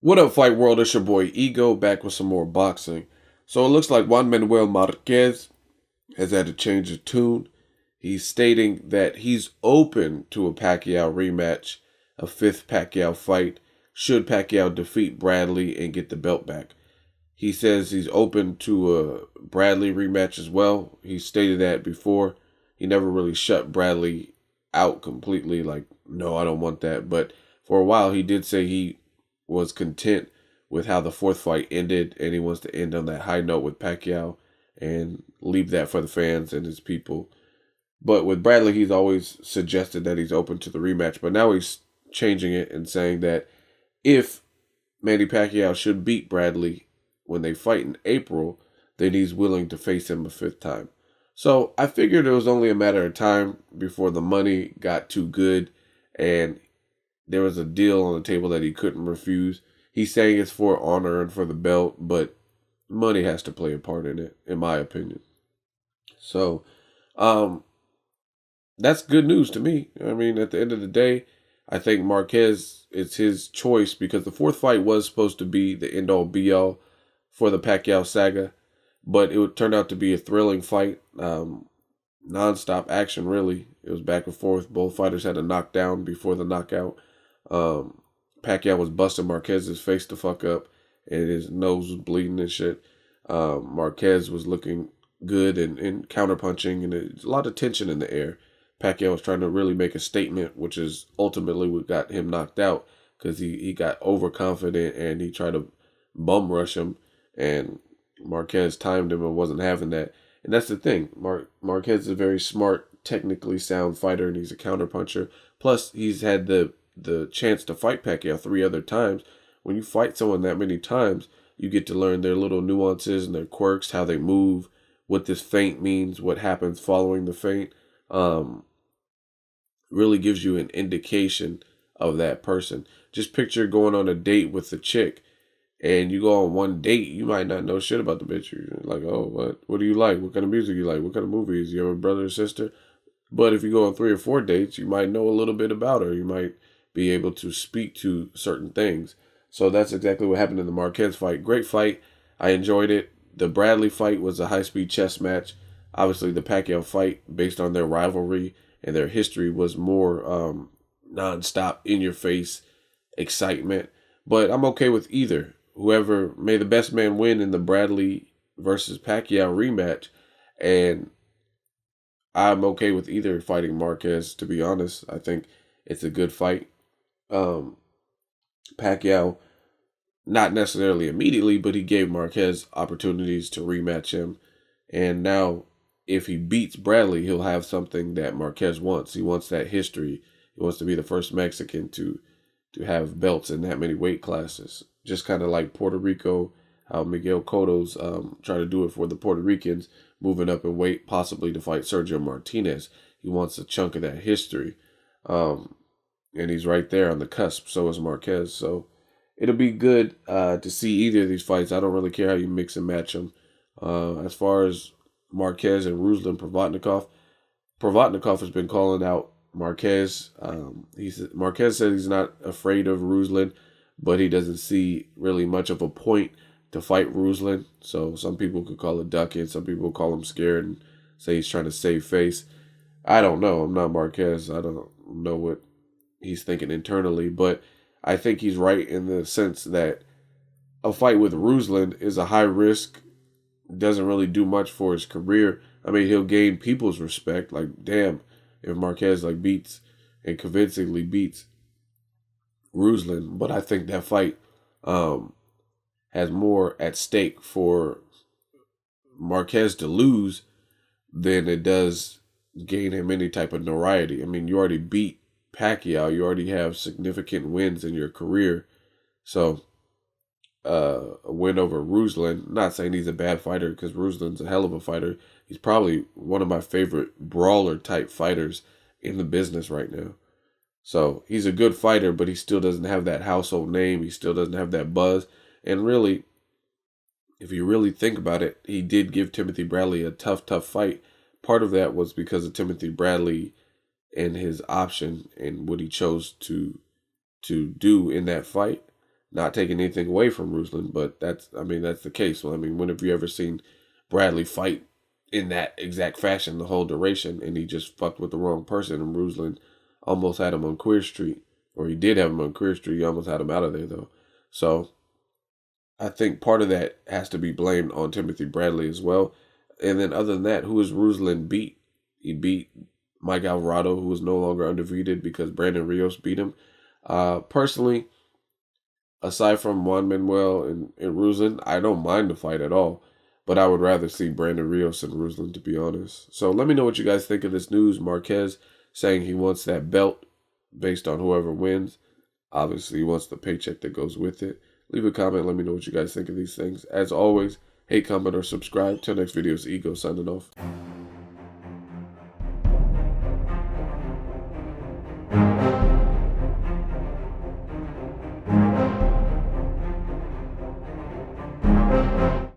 What up, Fight World? It's your boy Ego back with some more boxing. So it looks like Juan Manuel Marquez has had to change his tune. He's stating that he's open to a Pacquiao rematch, a fifth Pacquiao fight, should Pacquiao defeat Bradley and get the belt back. He says he's open to a Bradley rematch as well. He stated that before. He never really shut Bradley out completely, like, no, I don't want that. But for a while, he did say he was content with how the fourth fight ended, and he wants to end on that high note with Pacquiao and leave that for the fans and his people. But with Bradley, he's always suggested that he's open to the rematch, but now he's changing it and saying that if Manny Pacquiao should beat Bradley when they fight in April, then he's willing to face him a fifth time. So I figured it was only a matter of time before the money got too good and there was a deal on the table that he couldn't refuse. He's saying it's for honor and for the belt, but money has to play a part in it, in my opinion. So, that's good news to me. I mean, at the end of the day, I think Marquez, it's his choice because the fourth fight was supposed to be the end-all be-all for the Pacquiao saga, but it would turn out to be a thrilling fight. Non-stop action, really. It was back and forth. Both fighters had a knockdown before the knockout. Pacquiao was busting Marquez's face the fuck up, and his nose was bleeding and shit. Marquez was looking good and counterpunching, and there's a lot of tension in the air. Pacquiao was trying to really make a statement, which is ultimately what got him knocked out because he got overconfident and he tried to bum rush him, and Marquez timed him and wasn't having that. And that's the thing. Marquez is a very smart, technically sound fighter, and he's a counterpuncher. Plus, he's had the chance to fight Pacquiao 3 other times. When you fight someone that many times, you get to learn their little nuances and their quirks, how they move, what this feint means, what happens following the feint. Really gives you an indication of that person. Just picture going on a date with a chick, and you go on one date, you might not know shit about the bitch. You're like, oh, what do you like? What kind of music you like? What kind of movies? You have a brother or sister? But if you go on 3 or 4 dates, you might know a little bit about her. You might be able to speak to certain things. So that's exactly what happened in the Marquez fight. Great fight. I enjoyed it. The Bradley fight was a high-speed chess match. Obviously, the Pacquiao fight, based on their rivalry and their history, was more non-stop, in-your-face excitement. But I'm okay with either. Whoever, may the best man win in the Bradley versus Pacquiao rematch. And I'm okay with either fighting Marquez, to be honest. I think it's a good fight. Pacquiao, not necessarily immediately, but he gave Marquez opportunities to rematch him. And now, if he beats Bradley, he'll have something that Marquez wants. He wants that history. He wants to be the first Mexican to have belts in that many weight classes. Just kind of like Puerto Rico, how Miguel Cotto's trying to do it for the Puerto Ricans, moving up in weight, possibly to fight Sergio Martinez. He wants a chunk of that history. And he's right there on the cusp. So is Marquez. So it'll be good to see either of these fights. I don't really care how you mix and match them. As far as Marquez and Ruslan Provatnikov has been calling out Marquez. Marquez said he's not afraid of Ruslan, but he doesn't see really much of a point to fight Ruslan. So some people could call it ducking. Some people call him scared and say he's trying to save face. I don't know. I'm not Marquez. I don't know what he's thinking internally, but I think he's right in the sense that a fight with Ruslan is a high risk, doesn't really do much for his career. I mean, he'll gain people's respect. Like, damn, if Marquez beats and convincingly beats Ruslan, but I think that fight has more at stake for Marquez to lose than it does gain him any type of notoriety. I mean, you already beat Pacquiao. You already have significant wins in your career. So, a win over Ruslan, not saying he's a bad fighter because Ruslan's a hell of a fighter. He's probably one of my favorite brawler type fighters in the business right now. So he's a good fighter, but he still doesn't have that household name. He still doesn't have that buzz. And really, if you really think about it, he did give Timothy Bradley a tough fight. Part of that was because of Timothy Bradley and his option and what he chose to do in that fight. Not taking anything away from Ruslan, but that's the case. Well, I mean, when have you ever seen Bradley fight in that exact fashion the whole duration, and he just fucked with the wrong person, and Ruslan almost had him on Queer Street, or he did have him on Queer Street. He almost had him out of there though. So I think part of that has to be blamed on Timothy Bradley as well. And then other than that, who is Ruslan beat? He beat Mike Alvarado, who was no longer undefeated because Brandon Rios beat him. Personally, aside from Juan Manuel and Ruslan, I don't mind the fight at all. But I would rather see Brandon Rios and Ruslan, to be honest. So let me know what you guys think of this news. Marquez saying he wants that belt based on whoever wins. Obviously, he wants the paycheck that goes with it. Leave a comment. Let me know what you guys think of these things. As always, hate, comment, or subscribe. Till next video, it's Ego signing off.